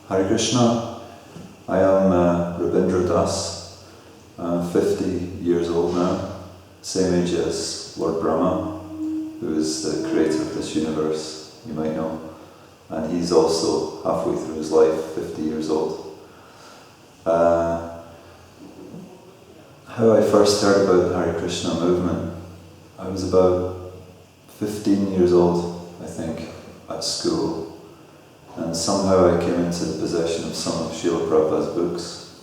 Hare Krishna. I am Rabindra Das. I'm 50 years old now, same age as Lord Brahma, who is the creator of this universe, you might know. And he's also halfway through his life, 50 years old. How I first heard about the Hare Krishna movement, I was about 15 years old, I think, at school. And somehow I came into the possession of some of Srila Prabhupada's books.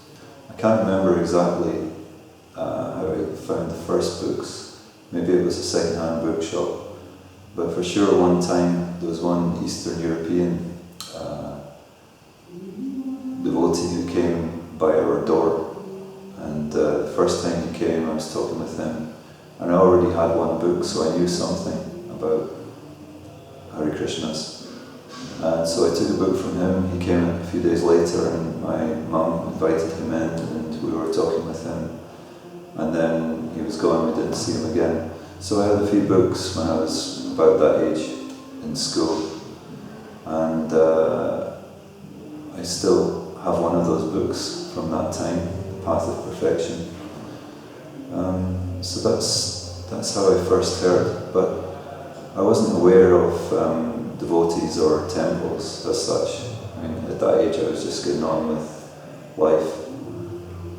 I can't remember exactly how I found the first books. Maybe it was a second-hand bookshop. But for sure one time there was one Eastern European devotee who came by our door. And the first time he came I was talking with him. And I already had one book, so I knew something about Hare Krishnas. And so I took a book from him. He came a few days later and my mum invited him in and we were talking with him. And then he was gone, we didn't see him again. So I had a few books when I was about that age in school. And I still have one of those books from that time, The Path of Perfection. So that's how I first heard. But I wasn't aware of devotees or temples as such. I mean, at that age I was just getting on with life,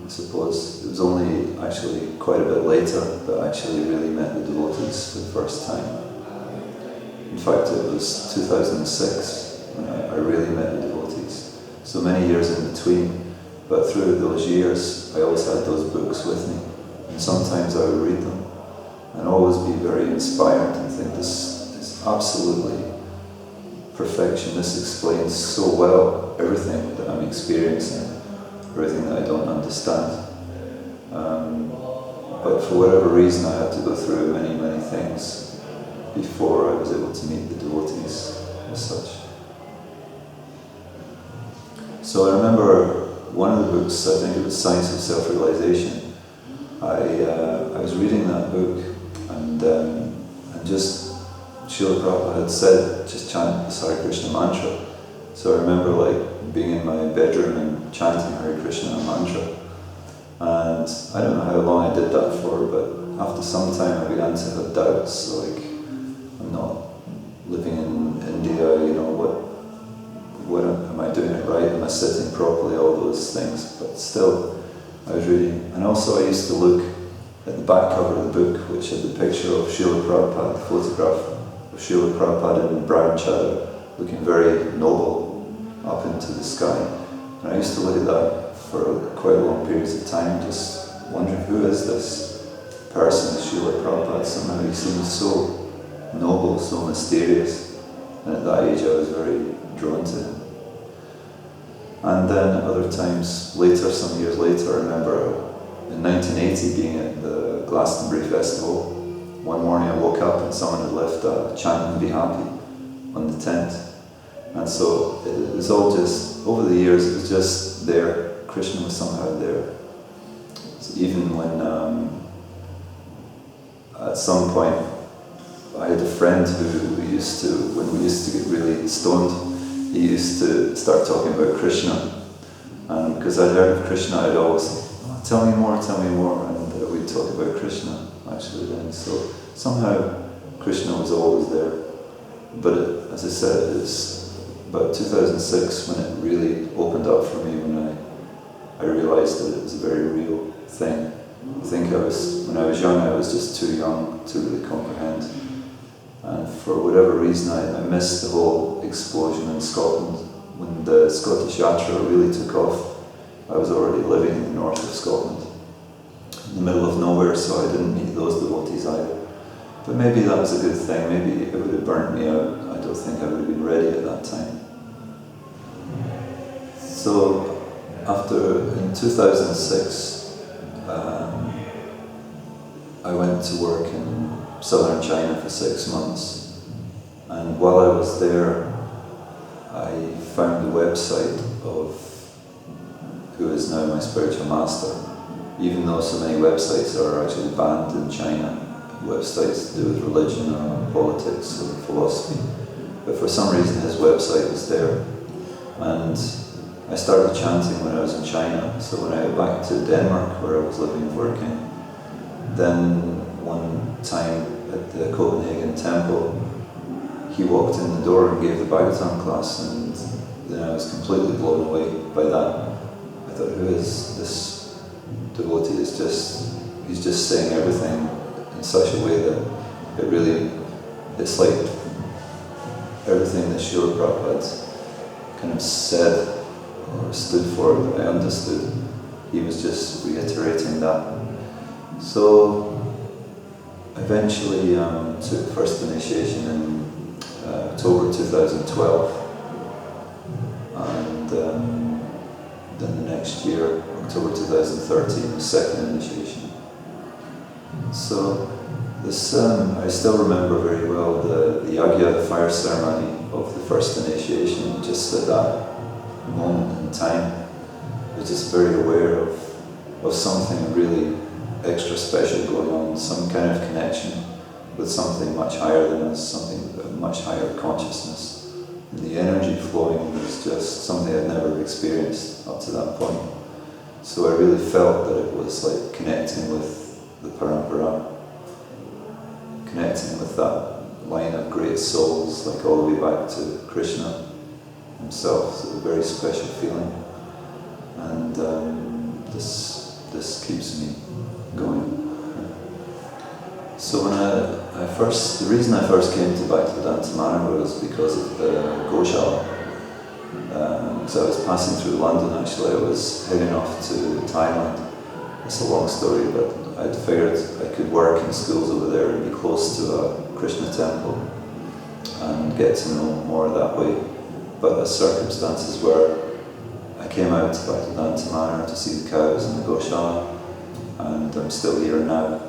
I suppose. It was only actually quite a bit later that I actually really met the devotees for the first time. In fact, it was 2006 when I really met the devotees. So many years in between, but through those years I always had those books with me. And sometimes I would read them and always be very inspired and think, this is absolutely perfection. This explains so well everything that I'm experiencing, everything that I don't understand. But for whatever reason I had to go through many, many things before I was able to meet the devotees as such. So I remember one of the books, I think it was Science of Self-Realization. I was reading that book and just Srila Prabhupada had said, just chant this Hare Krishna mantra. So I remember like being in my bedroom and chanting Hare Krishna mantra. And I don't know how long I did that for, but after some time I began to have doubts, like I'm not living in India, you know, what am I doing it right? Am I sitting properly? All those things. But still, I was reading. And also I used to look at the back cover of the book, which had the picture of Srila Prabhupada, the photograph of Srila Prabhupada in brown shadow, looking very noble up into the sky. And I used to look at that for quite long periods of time, just wondering, who is this person, Srila Prabhupada? Somehow he seems so noble, so mysterious. And at that age I was very drawn to him. And then at other times, later, some years later, I remember in 1980 being at the Glastonbury Festival. One morning I woke up and someone had left a chant and be happy on the tent. And so it was all just, over the years it was just there. Krishna was somehow there. So even when at some point I had a friend who used to, when we used to get really stoned, he used to start talking about Krishna. And because I'd heard of Krishna, I'd always say, oh, tell me more, and we'd talk about Krishna actually then. So somehow Krishna was always there. But as I said, it's about 2006 when it really opened up for me, when I realized that it was a very real thing. I think when I was young, I was just too young to really comprehend. And for whatever reason, I missed the whole explosion in Scotland. When the Scottish Yatra really took off, I was already living in the north of Scotland, in the middle of nowhere, so I didn't meet those devotees either. But maybe that was a good thing. Maybe it would have burnt me out. I don't think I would have been ready at that time. So in 2006, I went to work in southern China for 6 months. And while I was there, I found the website of who is now my spiritual master. Even though so many websites are actually banned in China, websites to do with religion or politics or philosophy. But for some reason his website was there. And I started chanting when I was in China, so when I went back to Denmark where I was living and working, then one time at the Copenhagen temple, he walked in the door and gave the Bhagavatam class, and then I was completely blown away by that. I thought, who is this devotee? He's just saying everything in such a way that it's like everything that Srila Prabhupada kind of said or stood for that I understood. He was just reiterating that. So eventually took first initiation in October 2012, and then the next year, October 2013, second initiation. So this, I still remember very well the yagya, the fire ceremony of the first initiation. Just at that moment in time, I was just very aware of something really extra special going on, some kind of connection with something much higher than us, something of much higher consciousness. And the energy flowing was just something I'd never experienced up to that point. So I really felt that it was like connecting with the parampara, connecting with that line of great souls, like all the way back to Krishna himself. So a very special feeling. And this keeps me going. So when the reason I first came to Bhaktivedanta Manor was because of the Goshala. So I was passing through London actually. I was heading off to Thailand. It's a long story, but I'd figured I could work in schools over there and be close to a Krishna temple and get to know more that way. But the circumstances were I came out to Bhaktivedanta Manor to see the cows and the Goshala, and I'm still here now.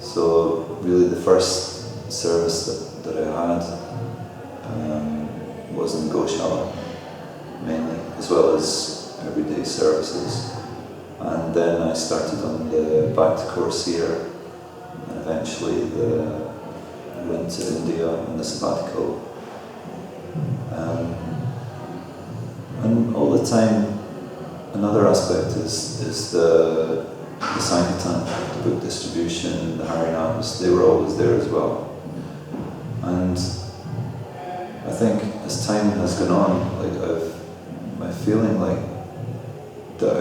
So really the first service that I had was in Goshala mainly, as well as everyday services. And then I started on the Bhakti course here, and eventually went to India on the sabbatical. And all the time, another aspect is the Sankirtan, the book distribution, the Harinams, they were always there as well. And I think as time has gone on, my feeling like that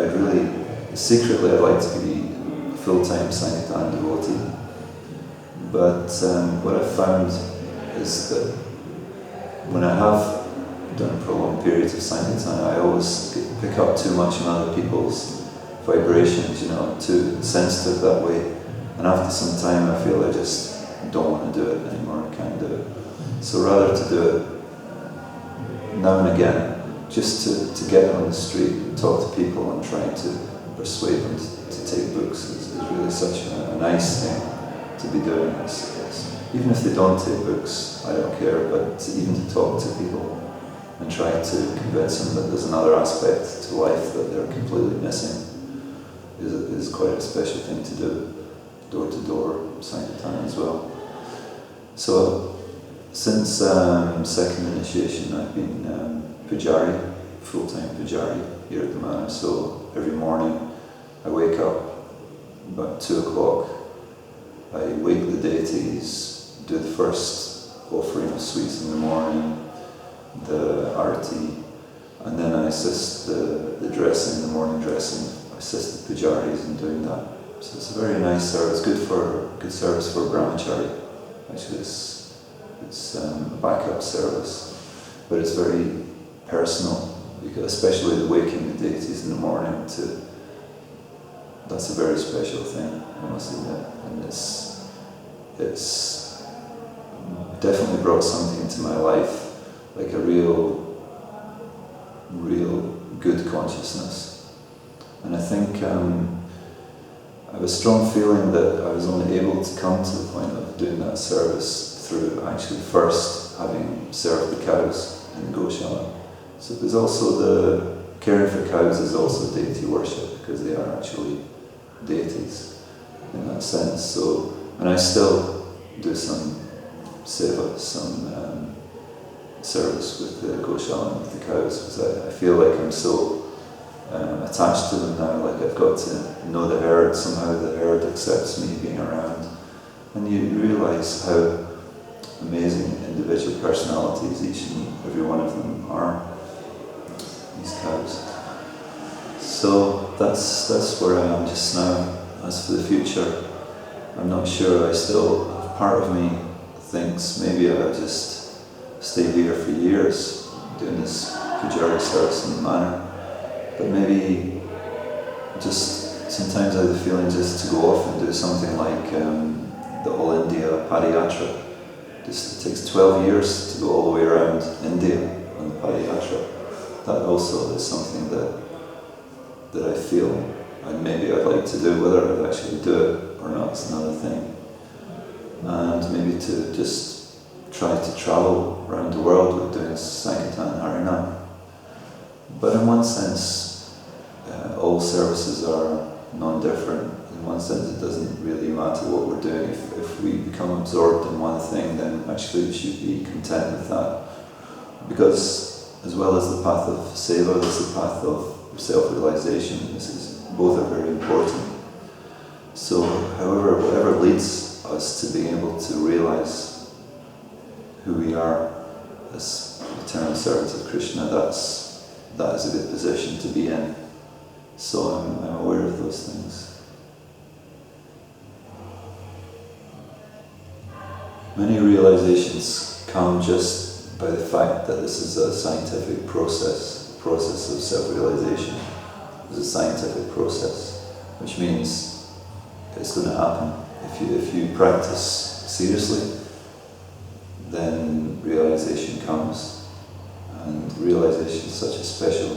secretly I'd like to be a full-time Sankirtan devotee. But what I've found is that when I have done prolonged periods of Sankirtan, I always pick up too much on other people's vibrations, too sensitive that way. And after some time I feel I just don't want to do it anymore, I can't do it. So rather to do it now and again, just to get on the street and talk to people and try to persuade them to take books is really such a nice thing to be doing. Even if they don't take books, I don't care, but even to talk to people and try to convince them that there's another aspect to life that they're completely missing is quite a special thing to do, door-to-door Sankirtan as well. So since second initiation I've been Pujari, full-time Pujari here at the Manor. So every morning I wake up about 2 o'clock, I wake the deities, do the first offering of sweets in the morning, the arati, and then I assist the dressing, the morning dressing, I assist the pujaris in doing that. So it's a very nice service, good service for brahmachari. Actually it's a backup service, but it's very personal, because especially the waking the deities in the morning, that's a very special thing, I must admit. And it's definitely brought something into my life, like a real good consciousness. And I think I have a strong feeling that I was only able to come to the point of doing that service through actually first having served the cows in Goshala. So there's also the caring for cows is also deity worship, because they are actually deities in that sense. So, and I still do some seva, some service with the Goshalan and with the cows, because I feel like I'm so attached to them now, like I've got to know the herd, somehow the herd accepts me being around. And you realise how amazing individual personalities each and every one of them are, these cows. So that's where I am just now. As for the future, I'm not sure. Part of me thinks maybe I'll just stay here for years doing this Pujari service in the manor. But maybe just sometimes I have the feeling just to go off and do something like the All India Padayatra. It takes 12 years to go all the way around India on the Padayatra. That also is something that I feel and maybe I'd like to do. Whether I'd actually do it or not is another thing. And maybe to just try to travel around the world with doing Sankirtan and Harinam. But in one sense, all services are non-different. In one sense, it doesn't really matter what we're doing. If we become absorbed in one thing, then actually we should be content with that. Because as well as the path of seva, there's the path of self-realization. Both are very important. So, however, whatever leads us to being able to realize who we are as eternal servants of Krishna, that is a good position to be in. So I'm aware of those things. Many realizations come just by the fact that this is a scientific process of self-realization. It's a scientific process, which means it's going to happen. If you practice seriously, then realization comes. And realization is such a special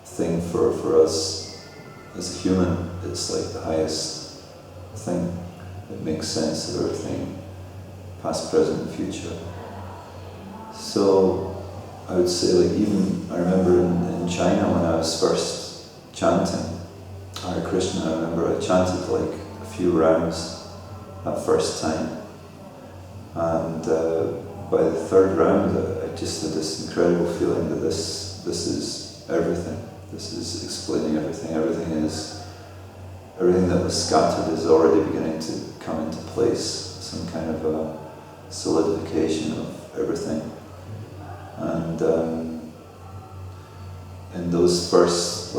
thing for us as a human. It's like the highest thing. It makes sense of everything, past, present, and future. So I would say, like, even I remember in China when I was first chanting Hare Krishna, I remember I chanted like a few rounds that first time. And by the third round, I just had this incredible feeling that this is everything. This is explaining everything. Everything that was scattered is already beginning to come into place. Some kind of a solidification of everything. And in those first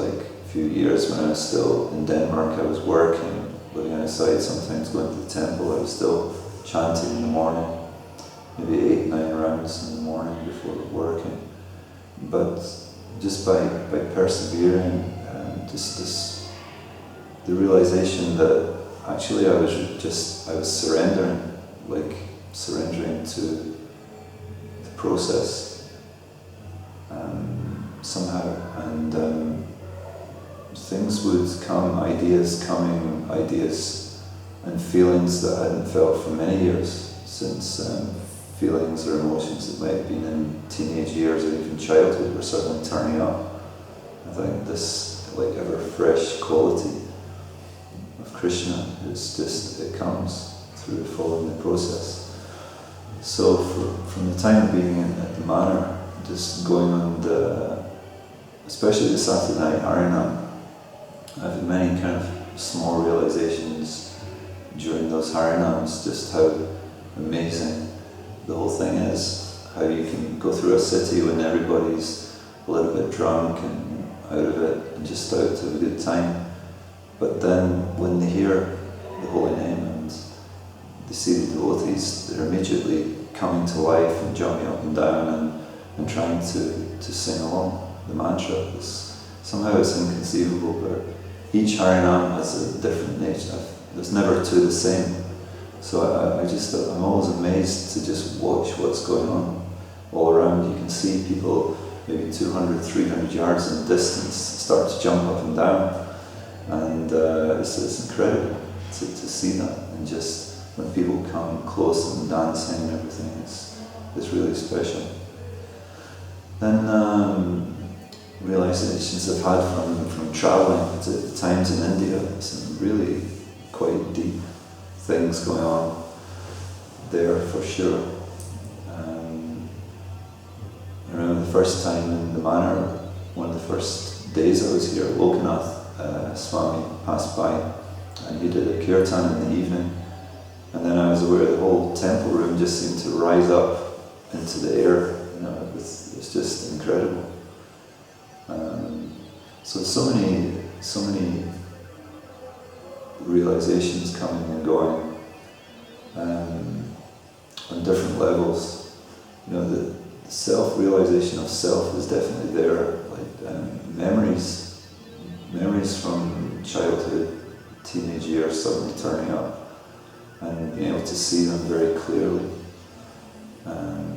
few years when I was still in Denmark, I was working, living outside, sometimes going to the temple. I was still chanting in the morning, maybe 8-9 rounds in the morning before working. But just by persevering, the realization that actually I was surrendering to the process somehow, and things would come, ideas and feelings that I hadn't felt for many years, since feelings or emotions that might have been in teenage years or even childhood were suddenly turning up. I think this ever fresh quality of Krishna it comes through following the process. So from the time of being at the manor, just going on especially the Saturday night Harinam, I've had many kind of small realizations during those Harinams, just how amazing the whole thing is, how you can go through a city when everybody's a little bit drunk and out of it and just out to have a good time. But then when they hear the holy name and they see the devotees, they're immediately coming to life and jumping up and down and trying to sing along the mantra. Somehow it's inconceivable, but each Harinam has a different nature. There's never two the same. So I'm always amazed to just watch what's going on all around. You can see people maybe 200, 300 yards in the distance start to jump up and down. And it's incredible to see that. And just when people come close and dancing and everything, it's really special. Then realizations I've had from travelling to times in India, some really quite deep things going on there for sure. the first time in the manor, one of the first days I was here, Lokanath Swami passed by and he did a kirtan in the evening, and then I was aware the whole temple room just seemed to rise up into the air. You know, it was just incredible. So many realizations coming and going on different levels. You know, the self-realization of self is definitely there. Like memories from childhood, teenage years suddenly turning up, and being able to see them very clearly.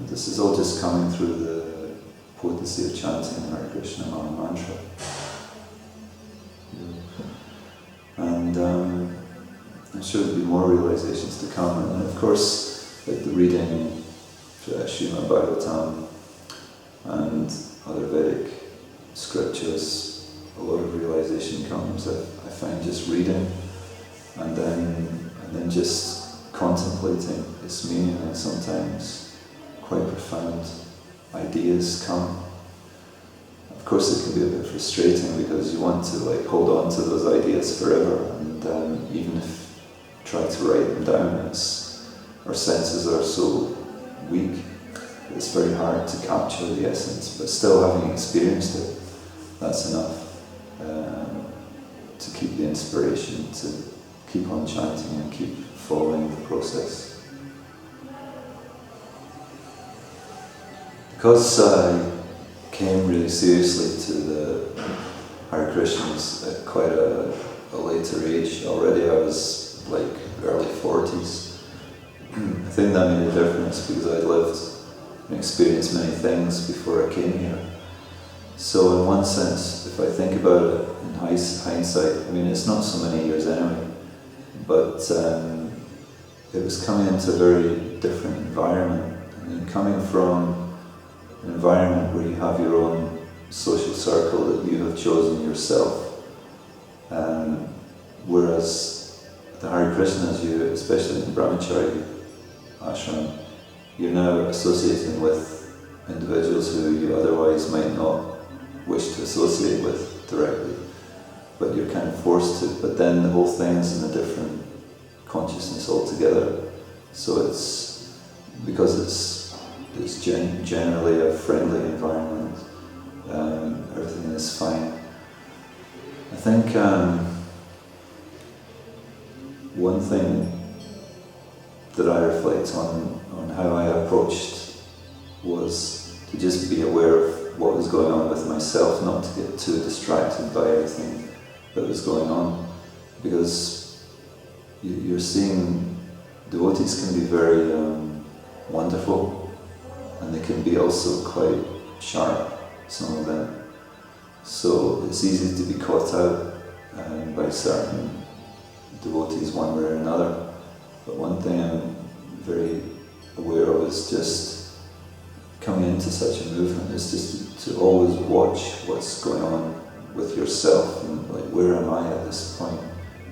This is all just coming through the potency of chanting Hare Krishna mantra. And I'm sure there'll be more realizations to come. And of course, like the reading Srimad Bhagavatam and other Vedic scriptures, a lot of realization comes. I find just reading and then just contemplating its meaning, and sometimes quite profound ideas come. Of course, it can be a bit frustrating because you want to like hold on to those ideas forever, and even if you try to write them down, our senses are so weak, it's very hard to capture the essence. But still, having experienced it, that's enough to keep the inspiration to keep on chanting and keep following the process. Because I came really seriously to the Hare Krishnas at quite a later age. Already I was like early 40s. I think that made a difference because I'd lived and experienced many things before I came here. So in one sense, if I think about it in hindsight, I mean, it's not so many years anyway, but it was coming into a very different environment. I mean, coming from an environment where you have your own social circle that you have chosen yourself, whereas the Hare Krishnas, especially in the Brahmachari ashram, you're now associating with individuals who you otherwise might not wish to associate with directly, but you're kind of forced to. But then the whole thing is in a different consciousness altogether. So it's because it's generally a friendly environment. Everything is fine. I think one thing that I reflect on how I approached was to just be aware of what was going on with myself, not to get too distracted by everything that was going on, because you're seeing devotees can be very wonderful, and they can be also quite sharp, some of them. So it's easy to be caught out by certain devotees one way or another. But one thing I'm very aware of is just coming into such a movement is just to always watch what's going on with yourself, and like, where am I at this point,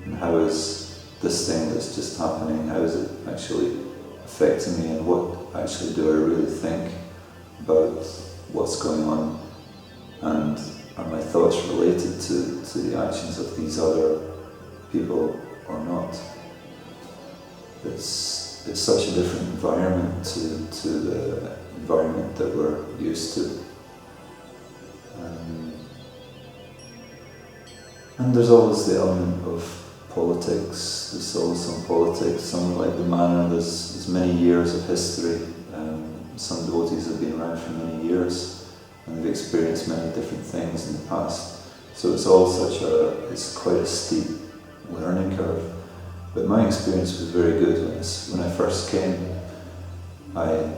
and how is this thing that's just happening, how is it actually affecting me, and what actually do I really think about what's going on, and are my thoughts related to the actions of these other people or not. It's such a different environment to the environment that we're used to. And there's always the element of politics. There's always some politics. Somewhere like the manor, there's many years of history. Some devotees have been around for many years, and they've experienced many different things in the past. So it's all it's quite a steep learning curve. But my experience was very good when I first came. I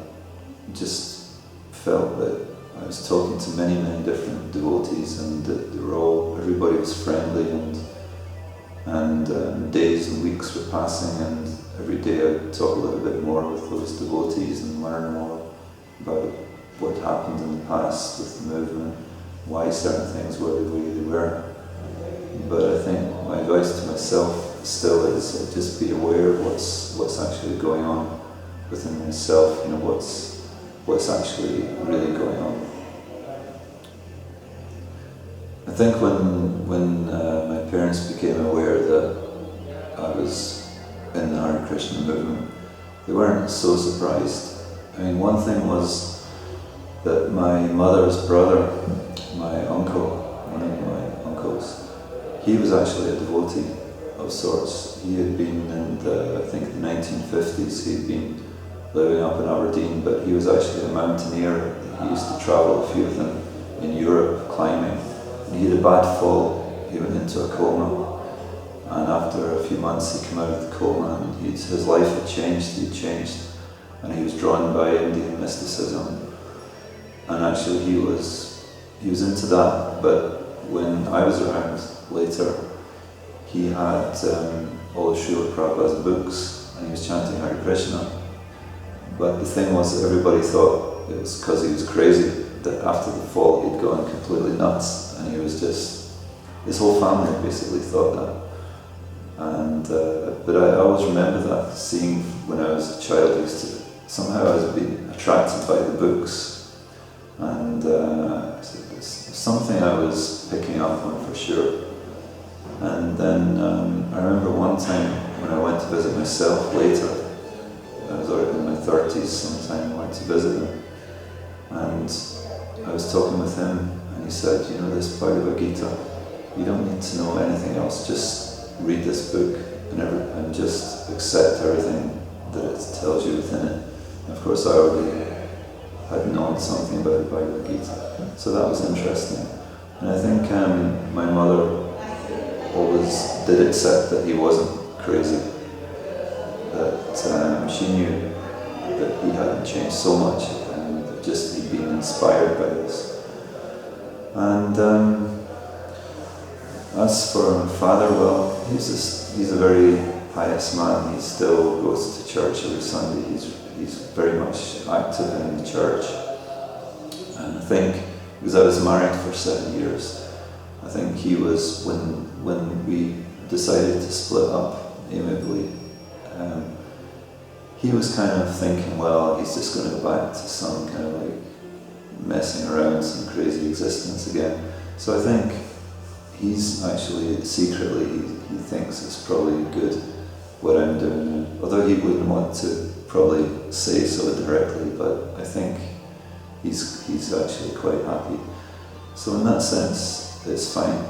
just felt that I was talking to many different devotees, and that everybody was friendly, and days and weeks were passing, and every day I'd talk a little bit more with those devotees and learn more about what happened in the past with the movement, why certain things were the way they were. But I think my advice to myself still is just be aware of what's actually going on within myself. You know, what's actually really going on. I think when my parents became aware that I was in the Hare Krishna movement, they weren't so surprised. I mean, one thing was that my mother's brother, my uncle, one of my uncles, he was actually a devotee of sorts. He had been in I think the 1950s, he'd been living up in Aberdeen, but he was actually a mountaineer. He used to travel, a few of them, in Europe, climbing. And he had a bad fall, he went into a coma. And after a few months he came out of the coma and his life had changed. And he was drawn by Indian mysticism. And actually he was into that, but when I was around later, he had all of Srila Prabhupada's books and he was chanting Hare Krishna. But the thing was that everybody thought it was because he was crazy, that after the fall he'd gone completely nuts, and he was just, his whole family basically thought that. And but I always remember that, seeing when I was a child, somehow I was being attracted by the books, and it's something I was picking up on for sure. And then I remember one time when I went to visit myself later, I was already in my 30s sometime, I went to visit him, and I was talking with him, and he said, you know, this Bhagavad-Gītā, you don't need to know anything else, just read this book and just accept everything that it tells you within it. And of course I already had known something about the Bhagavad-Gītā, so that was interesting. And I think my mother always did accept that he wasn't crazy, that she knew that he hadn't changed so much, and that just he'd been inspired by this. And as for my father, well, he's a very pious man. He still goes to church every Sunday. He's very much active in the church. And I think, because I was married for 7 years, I think he was, when we decided to split up amicably, he was kind of thinking, well, he's just going to go back to some kind of like messing around, some crazy existence again. So I think he's actually, secretly, he thinks it's probably good what I'm doing now. Although he wouldn't want to probably say so directly, but I think he's actually quite happy. So in that sense, it's fine.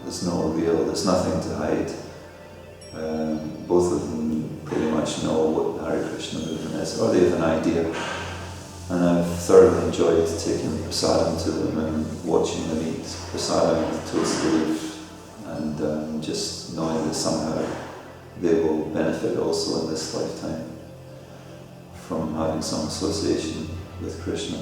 There's nothing to hide. Both of them pretty much know what the Hare Krishna movement is, or they have an idea. And I've thoroughly enjoyed taking prasadam to them and watching them eat prasadam with toasted leaf, and just knowing that somehow they will benefit also in this lifetime from having some association with Krishna.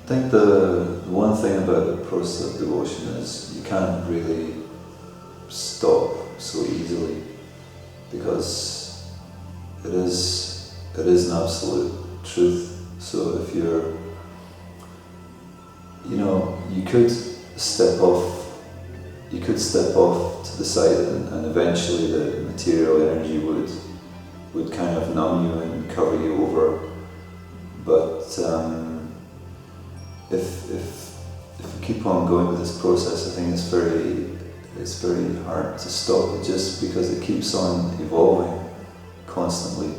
I think the one thing about the process of devotion is you can't really stop so easily, because it is an absolute truth. So if you're, you could step off to the side, and eventually the material energy would kind of numb you and cover you over. But if you keep on going with this process, I think it's very hard to stop it, just because it keeps on evolving constantly.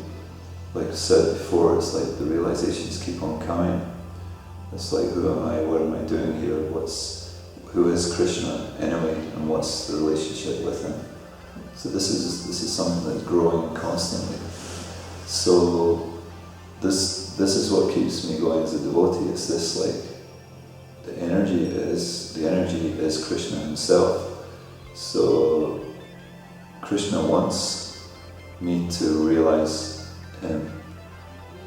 Like I said before, it's like the realizations keep on coming. It's like, who am I? What am I doing here? Who is Krishna anyway? And what's the relationship with him? So this is something that's growing constantly. So this is what keeps me going as a devotee. It's this, like, the energy is Krishna himself. So Krishna wants me to realize him.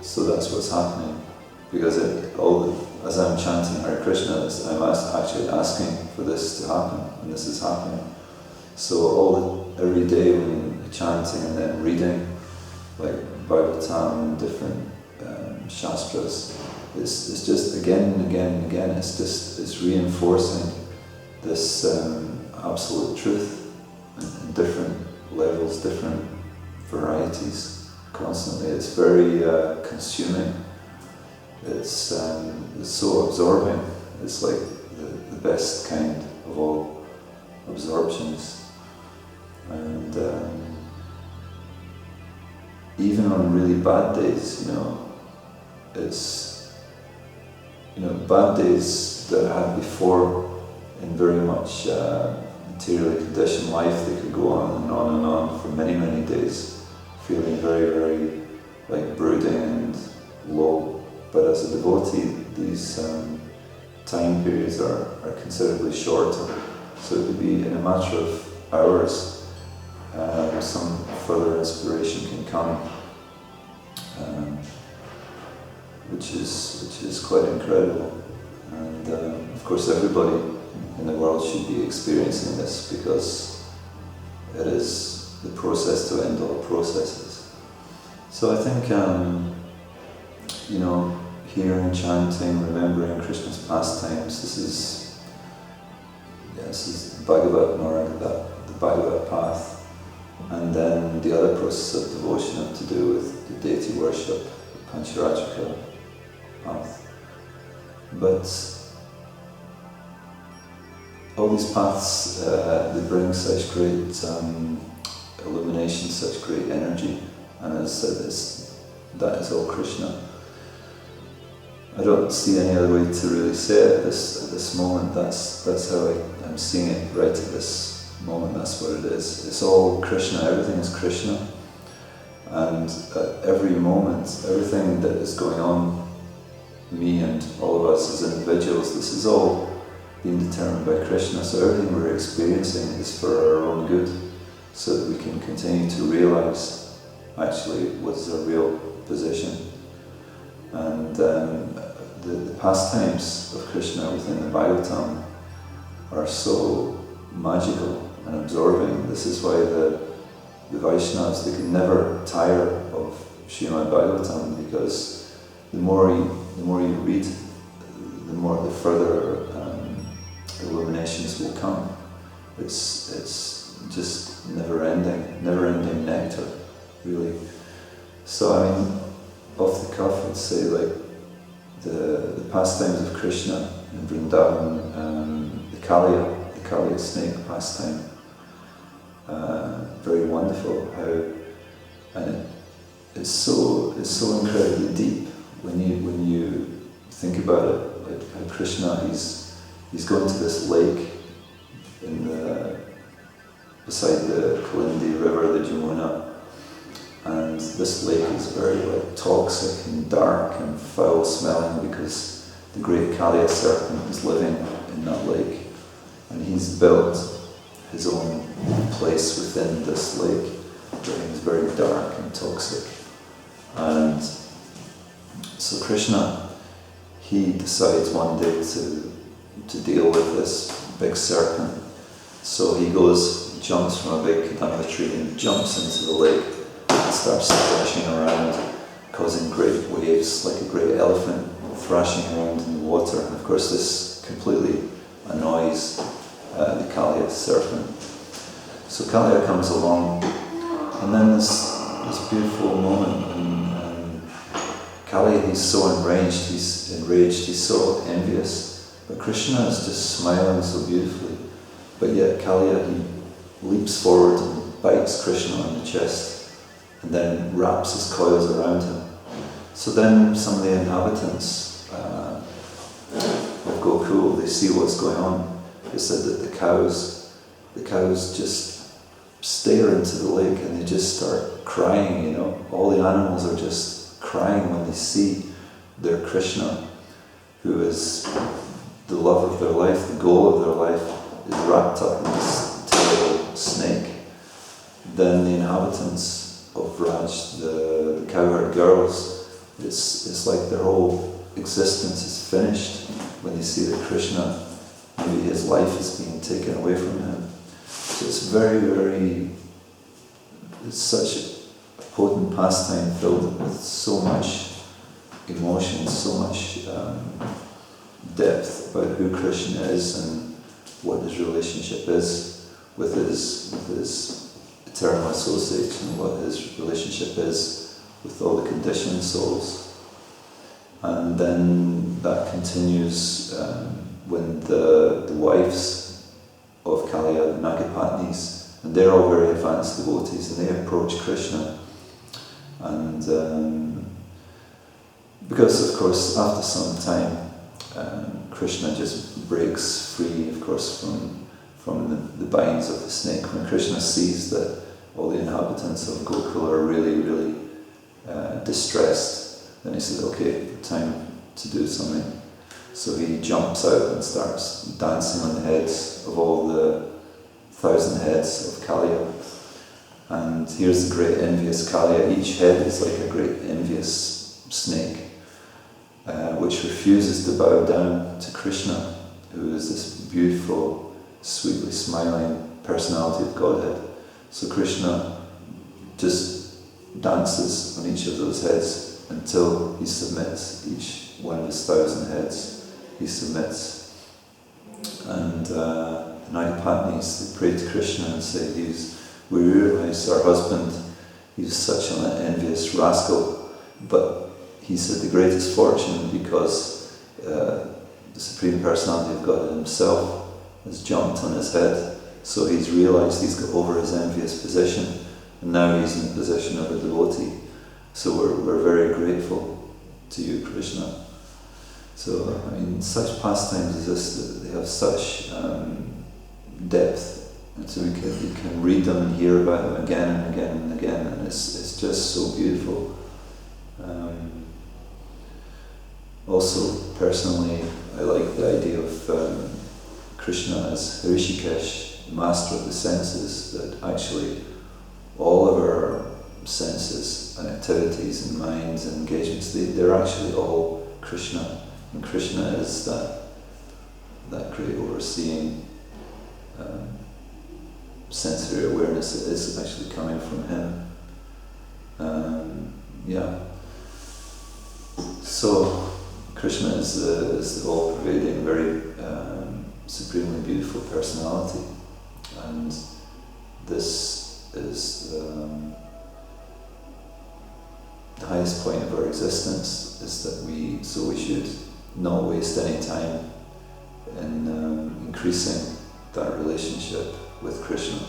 So that's what's happening. Because as I'm chanting Hare Krishna, I'm actually asking for this to happen, and this is happening. So every day when chanting and then reading, like Bhagavatam, different shastras, it's just again and again and again, it's reinforcing this absolute truth in different levels, different varieties, constantly. It's very consuming. it's so absorbing. It's like the best kind of all absorptions. And even on really bad days, it's, bad days that I had before in very much materially conditioned life, they could go on and on and on for many, many days, feeling very, very like brooding and low. But as a devotee, these time periods are considerably shorter. So it could be in a matter of hours, some further inspiration can come, which is quite incredible. And of course everybody in the world should be experiencing this, because it is the process to end all processes. So I think, hearing, chanting, remembering Krishna's pastimes, this is the Bhagavad-Gītā, the Bhagavad path. And then the other process of devotion have to do with the deity worship, the Pancharajika path. But all these paths, they bring such great illumination, such great energy, and as I said, that is all Krishna. I don't see any other way to really say it at this moment. That's how I'm seeing it right at this moment. That's what it is. It's all Krishna. Everything is Krishna, and at every moment, everything that is going on, me and all of us as individuals, this is all being determined by Krishna. So everything we're experiencing is for our own good, so that we can continue to realize actually what is our real position. And the pastimes of Krishna within the Bhagavatam are so magical and absorbing. This is why the Vaishnavas, they can never tire of Srimad Bhagavatam, because the more you read, the further illuminations will come. It's just never-ending nectar, really. So I mean, off the cuff, I'd say like the pastimes of Krishna in Vrindavan, the Kaliya snake pastime, very wonderful. It's so incredibly deep when you think about it. Like how Krishna, he's going to this lake beside the Kalindi River, the Jamuna. And this lake is very toxic and dark and foul smelling, because the great Kaliya serpent is living in that lake, and he's built his own place within this lake, where it's very dark and toxic. And so Krishna, he decides one day to deal with this big serpent. So he jumps from a big kadamba tree and jumps into the lake, starts thrashing around, causing great waves, like a great elephant thrashing around in the water. And of course this completely annoys the Kaliya serpent. So Kaliya comes along, and then this beautiful moment when Kaliya, he's so enraged, he's so envious, but Krishna is just smiling so beautifully. But yet Kaliya, he leaps forward and bites Krishna on the chest, and then wraps his coils around him. So then some of the inhabitants of Gokul, they see what's going on. They said that the cows just stare into the lake and they just start crying, All the animals are just crying when they see their Krishna, who is the love of their life, the goal of their life, is wrapped up in this terrible snake. Then the inhabitants of Raj, the cowherd girls, it's like their whole existence is finished when they see that Krishna, maybe his life is being taken away from him. So it's it's such a potent pastime filled with so much emotion, so much depth about who Krishna is and what his relationship is with his eternal associates, and what his relationship is with all the conditioned souls. And then that continues when the wives of Kaliya, the Nagapatnis, and they're all very advanced devotees, and they approach Krishna. And because, of course, after some time, Krishna just breaks free, of course, from the binds of the snake. When Krishna sees that all the inhabitants of Gokula are really, really distressed, then he says, okay, time to do something. So he jumps out and starts dancing on the heads of all the 1,000 heads of Kaliya. And here's the great envious Kaliya. Each head is like a great envious snake, which refuses to bow down to Krishna, who is this beautiful, sweetly smiling personality of Godhead. So Krishna just dances on each of those heads until he submits. Each one of his 1,000 heads, he submits. And the Nagapatnis, they pray to Krishna and say, we realize our husband, he's such an envious rascal, but he's had the greatest fortune because the Supreme Personality of God himself has jumped on his head. So he's realized he's got over his envious position, and now he's in the position of a devotee. So we're very grateful to you, Krishna. So, I mean, such pastimes as this, they have such depth, and so you can read them and hear about them again and again and again, and it's just so beautiful. Also, personally, I like the idea of Krishna as Hrishikesh, the master of the senses, that actually all of our senses and activities and minds and engagements, they're actually all Krishna. And Krishna is that great overseeing sensory awareness that is actually coming from him. So Krishna is the all-pervading, very supremely beautiful personality, and this is the highest point of our existence, is that we should not waste any time in increasing that relationship with Krishna.